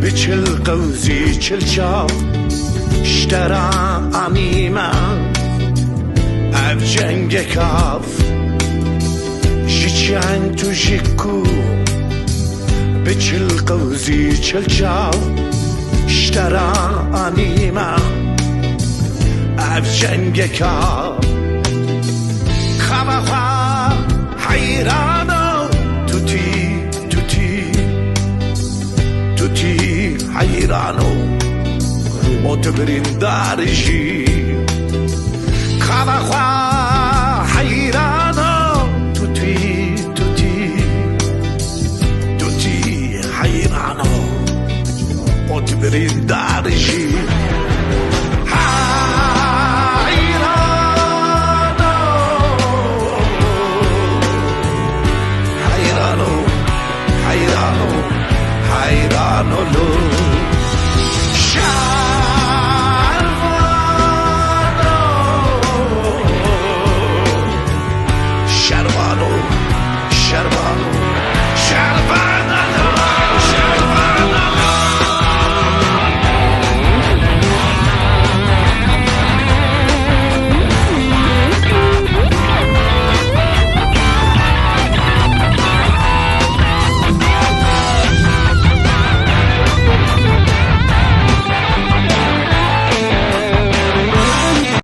بچل قوزی چل چاو شترا آنیما اف جنگ کاف شیچان تو جیکو بچل قوزی چل چاو شترا آنیما اف جنگ کاف خواهر حیرانو توتی حیرانو متبرین دارجی خواهر حیرانو توتی حیرانو متبرین دارجی حیرانو